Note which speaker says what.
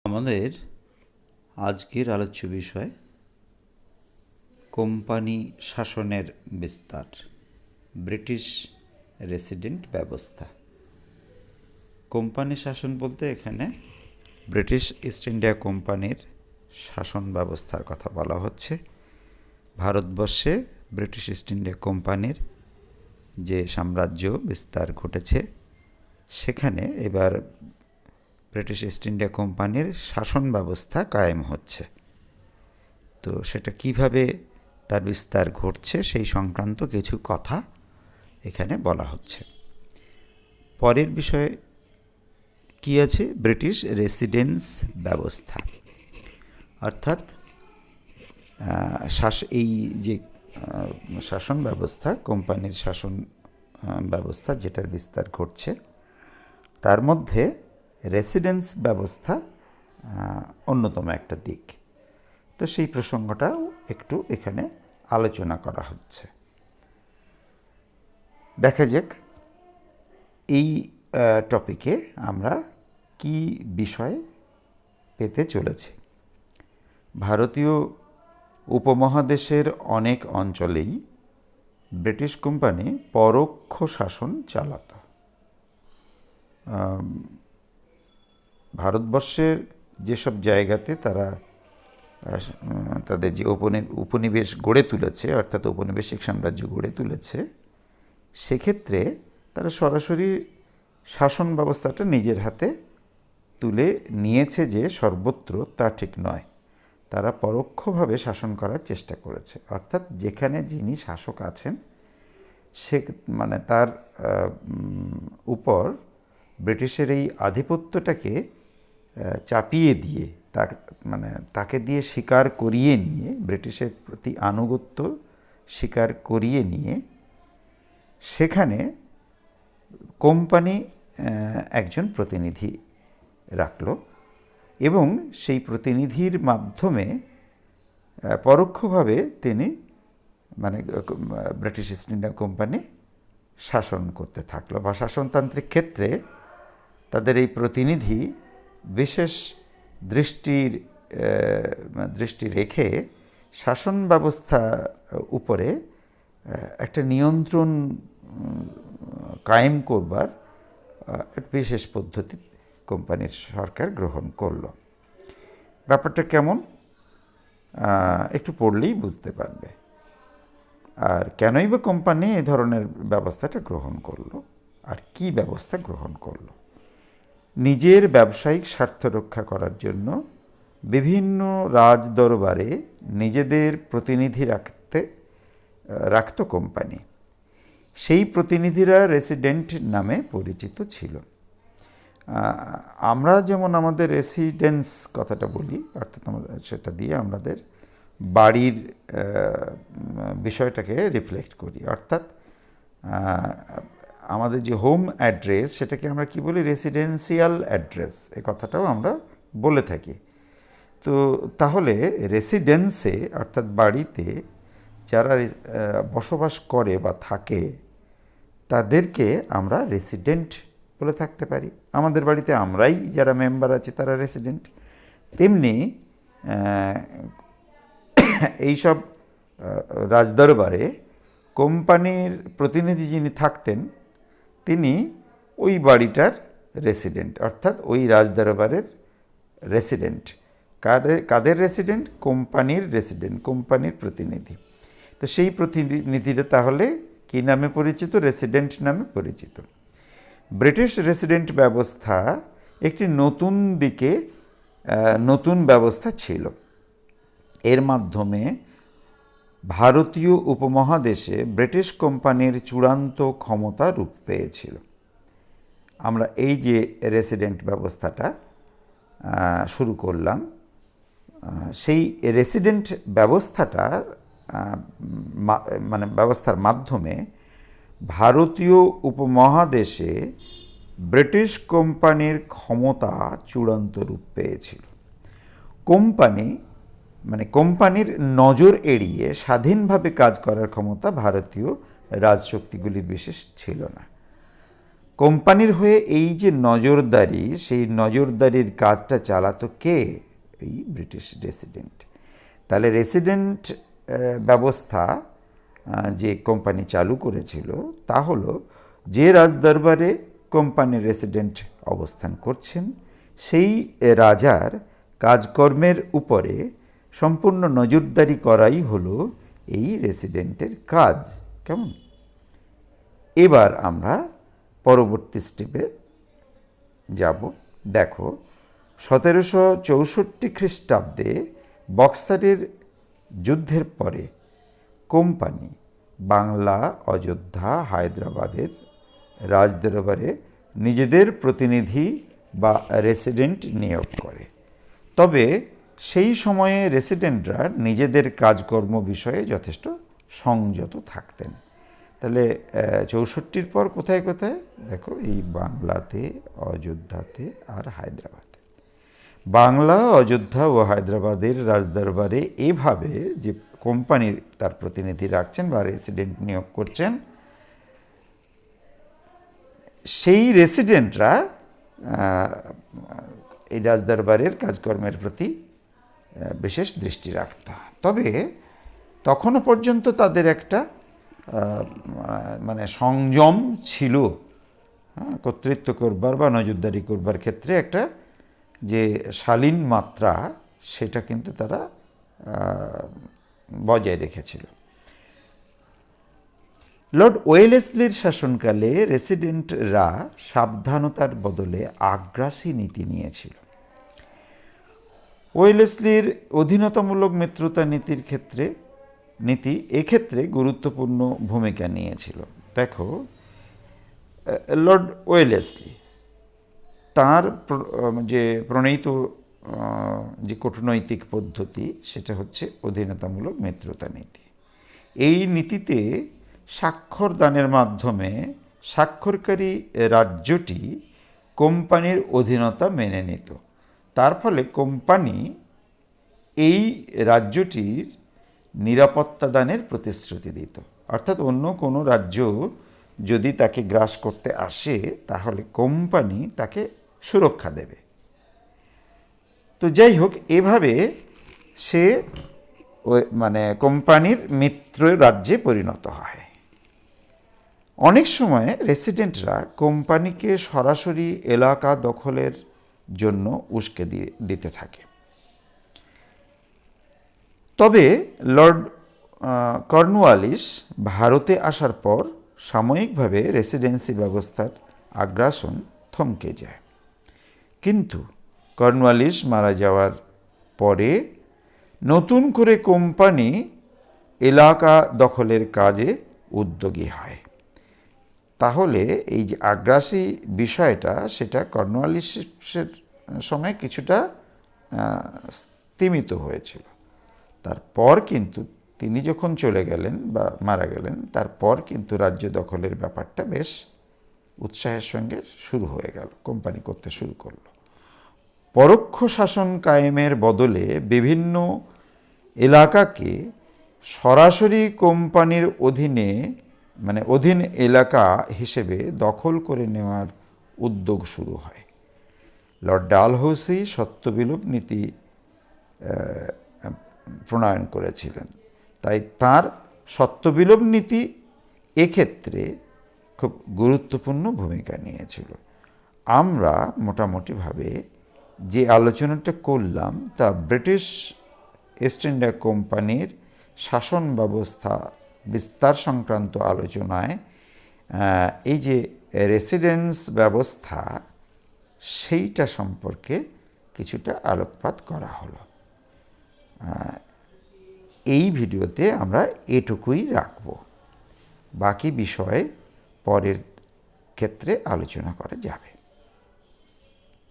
Speaker 1: আমাদের আজকের আলোচ্য বিষয় কোম্পানি শাসনের বিস্তার, ব্রিটিশ রেসিডেন্ট ব্যবস্থা। কোম্পানি শাসন বলতে এখানে ব্রিটিশ ইস্ট ইন্ডিয়া কোম্পানির শাসন ব্যবস্থার কথা বলা হচ্ছে। ভারতবর্ষে ব্রিটিশ ইস্ট ইন্ডিয়া কোম্পানির যে সাম্রাজ্য বিস্তার ঘটেছে, সেখানে এবার ব্রিটিশ ইস্ট ইন্ডিয়া কোম্পানির শাসন ব্যবস্থা কায়েম হচ্ছে। তো সেটা কিভাবে তার বিস্তার ঘটছে সেই সংক্রান্ত কিছু কথা এখানে বলা হচ্ছে। পরের বিষয়ে কি আছে? ব্রিটিশ রেসিডেন্স ব্যবস্থা, অর্থাৎ এই যে শাসন ব্যবস্থা, কোম্পানির শাসন ব্যবস্থা যেটার বিস্তার ঘটছে, তার মধ্যে রেসিডেন্স ব্যবস্থা অন্যতম একটা দিক। তো সেই প্রসঙ্গটাও একটু এখানে আলোচনা করা হচ্ছে। দেখা যাক এই টপিকে আমরা কি বিষয় পেতে চলেছি। ভারতীয় উপমহাদেশের অনেক অঞ্চলেই ব্রিটিশ কোম্পানি পরোক্ষ শাসন চালাত। ভারতবর্ষের যেসব জায়গাতে তারা তাদের যে উপনিবেশ গড়ে তুলেছে, অর্থাৎ ঔপনিবেশিক সাম্রাজ্য গড়ে তুলেছে, সেক্ষেত্রে তারা সরাসরি শাসন ব্যবস্থাটা নিজের হাতে তুলে নিয়েছে যে সর্বত্র, তা ঠিক নয়। তারা পরোক্ষভাবে শাসন করার চেষ্টা করেছে, অর্থাৎ যেখানে যিনি শাসক আছেন সে তার উপর ব্রিটিশের এই আধিপত্যটাকে চাপিয়ে দিয়ে তাকে দিয়ে স্বীকার করিয়ে নিয়ে, ব্রিটিশের প্রতি আনুগত্য স্বীকার করিয়ে নিয়ে সেখানে কোম্পানি একজন প্রতিনিধি রাখল এবং সেই প্রতিনিধির মাধ্যমে পরোক্ষভাবে তিনি ব্রিটিশ ইস্ট ইন্ডিয়া কোম্পানি শাসন করতে থাকলো। বা শাসনতান্ত্রিক ক্ষেত্রে তাদের এই প্রতিনিধি বিশেষ দৃষ্টি রেখে শাসন ব্যবস্থা উপরে একটা নিয়ন্ত্রণ কায়েম করবার বিশেষ পদ্ধতি কোম্পানির সরকার গ্রহণ করল। ব্যাপারটা কেমন একটু পড়লেই বুঝতে পারবে। আর কেনই বা কোম্পানি এই ধরনের ব্যবস্থাটা গ্রহণ করলো, আর কি ব্যবস্থা গ্রহণ করলো? নিজের ব্যবসায়িক স্বার্থ রক্ষা করার জন্য বিভিন্ন রাজদরবারে নিজেদের প্রতিনিধি রাখত কোম্পানি। সেই প্রতিনিধিরা রেসিডেন্ট নামে পরিচিত ছিল। আমরা যেমন আমাদের রেসিডেন্স কথাটা বলি, অর্থাৎ সেটা দিয়ে আমাদের বাড়ির বিষয়টাকে রিফ্লেক্ট করি, অর্থাৎ আমাদের যে হোম অ্যাড্রেস সেটাকে আমরা কি বলি? রেসিডেন্সিয়াল অ্যাড্রেস, এই কথাটাও আমরা বলে থাকি। তো তাহলে রেসিডেন্সে, অর্থাৎ বাড়িতে যারা বসবাস করে বা থাকে, তাদেরকে আমরা রেসিডেন্ট বলে থাকতে পারি। আমাদের বাড়িতে আমরাই যারা মেম্বার আছি তারা রেসিডেন্ট। তেমনি এইসব রাজদরবারে কোম্পানির প্রতিনিধি যিনি থাকতেন তিনি ওই বাড়িটার রেসিডেন্ট, অর্থাৎ ওই রাজদরবারের রেসিডেন্ট। কাদের রেসিডেন্ট? কোম্পানির রেসিডেন্ট, কোম্পানির প্রতিনিধি। তো সেই প্রতিনিধিরা তাহলে কী নামে পরিচিত? রেসিডেন্ট নামে পরিচিত। ব্রিটিশ রেসিডেন্ট ব্যবস্থা একটি নতুন ব্যবস্থা ছিল। এর মাধ্যমে ভারতীয় উপমহাদেশে ব্রিটিশ কোম্পানির চূড়ান্ত ক্ষমতা রূপ পেয়েছিল। আমরা এই যে রেসিডেন্ট ব্যবস্থাটা শুরু করলাম, সেই রেসিডেন্ট ব্যবস্থার মাধ্যমে ভারতীয় উপমহাদেশে ব্রিটিশ কোম্পানির ক্ষমতা চূড়ান্ত রূপ পেয়েছিল। কোম্পানির নজর এড়িয়ে স্বাধীনভাবে কাজ করার ক্ষমতা ভারতীয় রাজশক্তিগুলির বিশেষ ছিল না। কোম্পানির হয়ে এই যে নজরদারি, সেই নজরদারির কাজটা চালাতো কে? এই ব্রিটিশ রেসিডেন্ট। তাহলে রেসিডেন্ট ব্যবস্থা যে কোম্পানি চালু করেছিল তা হলো যে রাজদরবারে কোম্পানির রেসিডেন্ট অবস্থান করছেন সেই রাজার কাজকর্মের উপরে সম্পূর্ণ নজরদারি করাই হলো এই রেসিডেন্টের কাজ। কেমন? এবার আমরা পরবর্তী স্টেপে যাব। দেখো, 1764 খ্রিস্টাব্দে বক্সারের যুদ্ধের পরে কোম্পানি বাংলা, অযোধ্যা, হায়দ্রাবাদের রাজদরবারে নিজেদের প্রতিনিধি বা রেসিডেন্ট নিয়োগ করে। তবে সেই সময়ে রেসিডেন্টরা নিজেদের কাজকর্ম বিষয়ে যথেষ্ট সংযত থাকতেন। তাহলে 64-র পর কোথায় কোথায়? দেখো, এই বাংলাতে, অযোধ্যাতে আর হায়দ্রাবাদে। বাংলা, অযোধ্যা ও হায়দ্রাবাদের রাজদরবারে এভাবে যে কোম্পানির তার প্রতিনিধি রাখছেন বা রেসিডেন্ট নিয়োগ করছেন, সেই রেসিডেন্টরা এই রাজদরবারের কাজকর্মের প্রতি বিশেষ দৃষ্টি রাখত। তবে তখনও পর্যন্ত তাদের একটা মানে সংযম ছিল। কর্তৃত্ব করবার বা নজরদারি করবার ক্ষেত্রে একটা যে শালীন মাত্রা, সেটা কিন্তু তারা বজায় রেখেছিল। লর্ড ওয়েলেসলির শাসনকালে রেসিডেন্টরা সাবধানতার বদলে আগ্রাসী নীতি নিয়েছিল। ওয়েলেসলির অধীনতামূলক মিত্রতা নীতি এক্ষেত্রে গুরুত্বপূর্ণ ভূমিকা নিয়েছিল। দেখো, লর্ড ওয়েলেসলি তার যে প্রণীত যে কূটনৈতিক পদ্ধতি, সেটা হচ্ছে অধীনতামূলক মিত্রতা নীতি। এই নীতিতে স্বাক্ষর দানের মাধ্যমে স্বাক্ষরকারী রাজ্যটি কোম্পানির অধীনতা মেনে নিত। তার ফলে কোম্পানি এই রাজ্যটির নিরাপত্তা দানের প্রতিশ্রুতি দিত। অর্থাৎ অন্য কোনো রাজ্য যদি তাকে গ্রাস করতে আসে, তাহলে কোম্পানি তাকে সুরক্ষা দেবে। তো যাই হোক, এভাবে সে মানে কোম্পানির মিত্র রাজ্যে পরিণত হয়। অনেক সময় রেসিডেন্টরা কোম্পানিকে সরাসরি এলাকা দখলের জন্য উস্কে দিতে থাকে। তবে লর্ড কর্নওয়ালিস ভারতে আসার পর সাময়িকভাবে রেসিডেন্সি ব্যবস্থার আগ্রাসন থমকে যায়। কিন্তু কর্নওয়ালিস মারা যাওয়ার পরে নতুন করে কোম্পানি এলাকা দখলের কাজে উদ্যোগী হয়। তাহলে এই যে আগ্রাসী বিষয়টা, সেটা কর্নওয়ালিসের সময় কিছুটা স্তিমিত হয়েছিল। তারপর কিন্তু তিনি যখন চলে গেলেন বা মারা গেলেন, তারপর কিন্তু রাজ্য দখলের ব্যাপারটা বেশ উৎসাহের সঙ্গে শুরু হয়ে গেল, কোম্পানি করতে শুরু করলো। পরোক্ষ শাসন কায়েমের বদলে বিভিন্ন এলাকাকে সরাসরি কোম্পানির অধীন এলাকা হিসেবে দখল করে নেওয়ার উদ্যোগ শুরু হয়। লর্ড ডালহৌসি সত্যবিলোপ নীতি প্রণয়ন করেছিলেন। তাই তার সত্যবিলোপ নীতি এক্ষেত্রে খুব গুরুত্বপূর্ণ ভূমিকা নিয়েছিল। আমরা মোটামুটিভাবে যে আলোচনাটা করলাম, তা ব্রিটিশ ইস্ট ইন্ডিয়া কোম্পানির শাসন ব্যবস্থা বিস্তার সংক্রান্ত আলোচনায় এই যে রেসিডেন্স ব্যবস্থা, সেইটা সম্পর্কে কিছুটা আলোকপাত করা হলো। এই ভিডিওতে আমরা এটুকুই রাখব। বাকি বিষয়ে পরের ক্ষেত্রে আলোচনা করা যাবে।